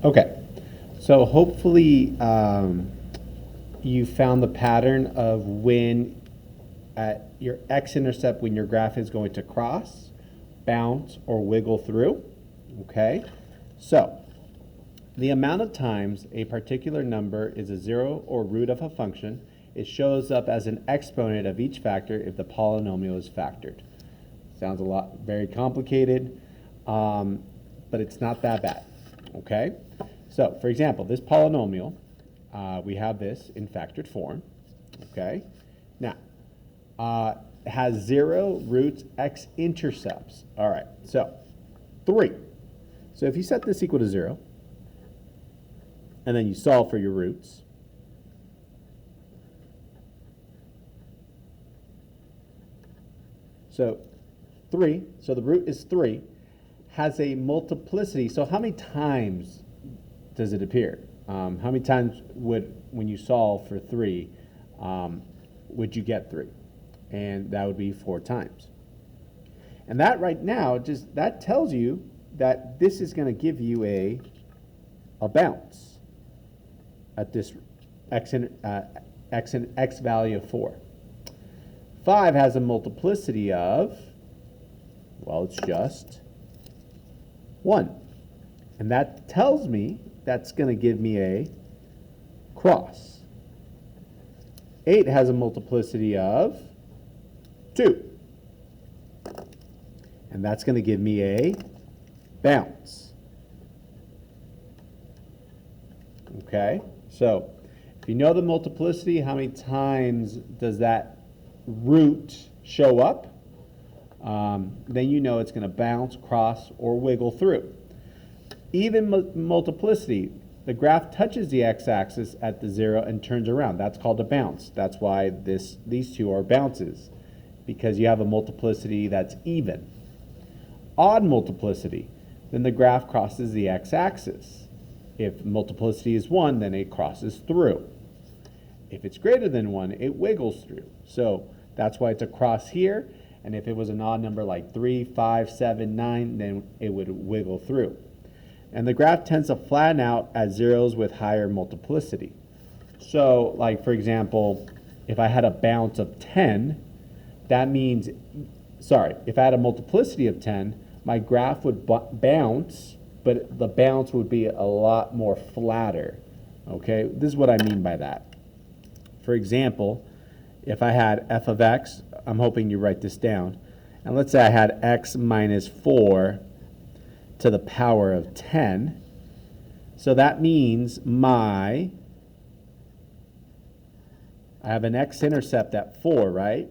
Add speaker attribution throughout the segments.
Speaker 1: Okay, so hopefully you found the pattern of when at your x-intercept when your graph is going to cross, bounce, or wiggle through. Okay, so the amount of times a particular number is a zero or root of a function, it shows up as an exponent of each factor if the polynomial is factored. Sounds a lot very complicated, but it's not that bad. Okay, so for example, this polynomial, we have this in factored form. Okay, now has 0 roots x-intercepts. All right, so 3. So if you set this equal to 0, and then you solve for your roots, so 3, so the root is 3, has a multiplicity. So how many times does it appear? How many times when you solve for 3, would you get 3? And that would be 4 times. And that right now, that tells you that this is going to give you a bounce at this x value of 4. 5 has a multiplicity of, well, it's just 1. And that tells me that's going to give me a cross. 8 has a multiplicity of 2. And that's going to give me a bounce. Okay, so if you know the multiplicity, how many times does that root show up? Then you know it's going to bounce, cross, or wiggle through. Even multiplicity, the graph touches the x-axis at the 0 and turns around. That's called a bounce. That's why these two are bounces, because you have a multiplicity that's even. Odd multiplicity, then the graph crosses the x-axis. If multiplicity is 1, then it crosses through. If it's greater than 1, it wiggles through. So that's why it's a cross here. And if it was an odd number like 3, 5, 7, 9, then it would wiggle through. And the graph tends to flatten out at zeros with higher multiplicity. So, like for example, if I had a bounce of 10, that means, if I had a multiplicity of 10, my graph would bounce, but the bounce would be a lot more flatter. Okay, this is what I mean by that. For example, if I had f of x, I'm hoping you write this down, and let's say I had x minus 4 to the power of 10. So that means I have an x-intercept at 4, right?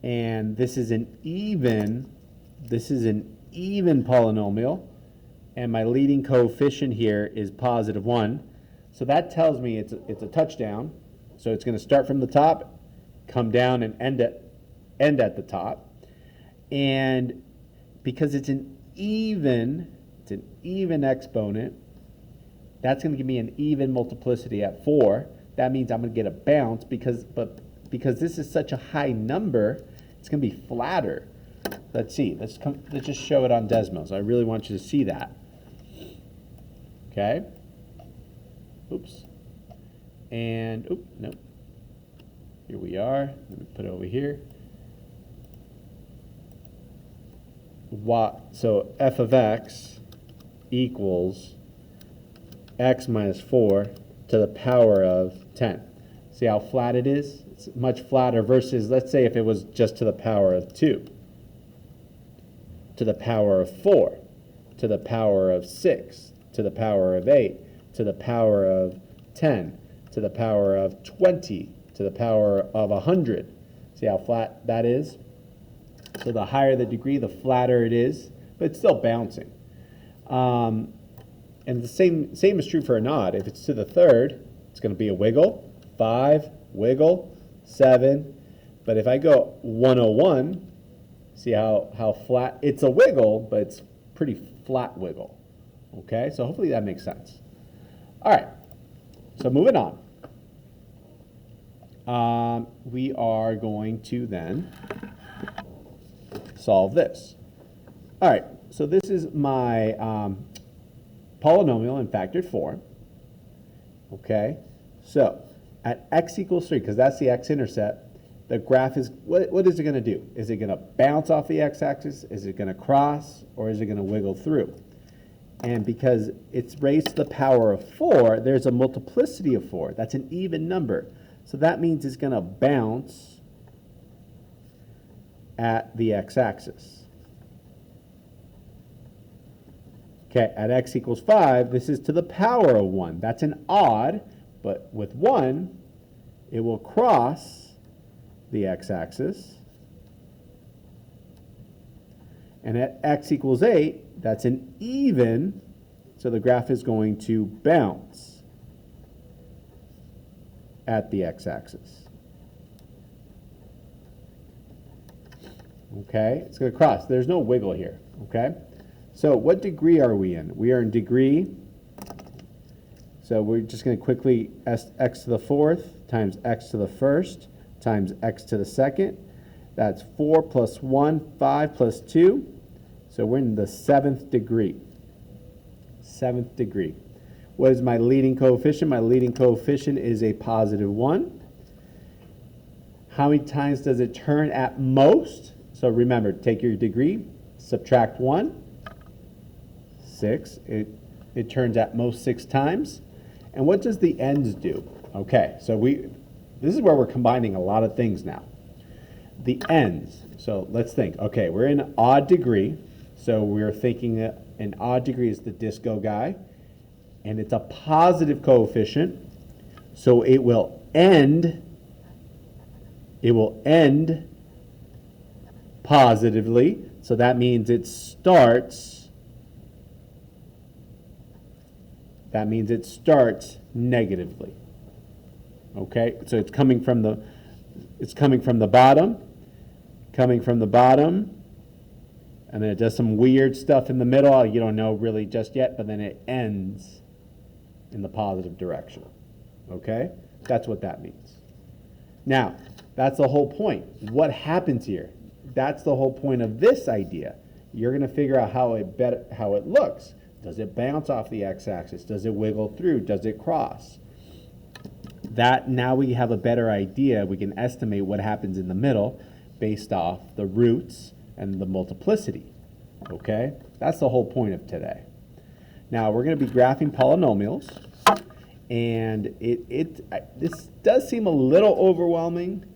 Speaker 1: And this is an even polynomial, and my leading coefficient here is positive 1. So that tells me it's a touchdown. So it's going to start from the top, come down, and end at the top. And because it's an even exponent, that's going to give me an even multiplicity at 4. That means I'm going to get a bounce because this is such a high number, it's going to be flatter. Let's see. Let's just show it on Desmos. I really want you to see that. Okay. Oops. And no. Here we are. Let me put it over here. So f of x equals x minus 4 to the power of 10. See how flat it is? It's much flatter versus, let's say, if it was just to the power of 2, to the power of 4, to the power of 6, to the power of 8, to the power of 10, to the power of 20, to the power of 100. See how flat that is? So the higher the degree, the flatter it is, but it's still bouncing. And the same is true for an odd. If it's to the third, it's going to be a wiggle. 5, wiggle. 7. But if I go 101, see how flat? It's a wiggle, but it's pretty flat wiggle. Okay, so hopefully that makes sense. All right, so moving on. We are going to then solve this. All right, so this is my polynomial in factored form. Okay, so at x equals 3, because that's the x-intercept, the graph is, what is it going to do? Is it going to bounce off the x-axis? Is it going to cross? Or is it going to wiggle through? And because it's raised to the power of 4, there's a multiplicity of 4. That's an even number. So that means it's going to bounce at the x-axis. Okay, at x equals 5, this is to the power of 1. That's an odd, but with 1, it will cross the x-axis. And at x equals 8, that's an even, so the graph is going to bounce at the x-axis. Okay, it's going to cross. There's no wiggle here, okay? So what degree are we in? We are in degree. So we're just going to quickly x to the 4th times x to the 1st times x to the 2nd. That's 4 plus 1, 5 plus 2. So we're in the 7th degree. 7th degree. What is my leading coefficient? My leading coefficient is a positive 1. How many times does it turn at most? So remember, take your degree, subtract 1. 6. It turns at most 6 times. And what does the ends do? Okay, so this is where we're combining a lot of things now. The ends. So let's think. Okay, we're in odd degree. So we're thinking that an odd degree is the disco guy. And it's a positive coefficient. So it will end positively. So that means it starts negatively. Okay, so it's coming from the bottom, and then it does some weird stuff in the middle. You don't know really just yet, but then it ends in the positive direction. Okay, that's what that means. Now, that's the whole point. What happens here? That's the whole point of this idea. You're going to figure out how it looks. Does it bounce off the x-axis? Does it wiggle through? Does it cross? That now we have a better idea. We can estimate what happens in the middle based off the roots and the multiplicity. Okay? That's the whole point of today. Now we're going to be graphing polynomials, and this does seem a little overwhelming,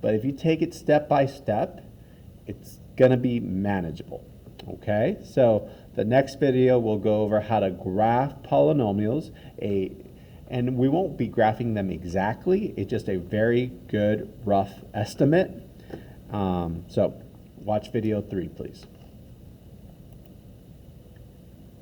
Speaker 1: but if you take it step by step, it's going to be manageable. Okay? So the next video we'll go over how to graph polynomials, and we won't be graphing them exactly. It's just a very good rough estimate. So watch video 3, please.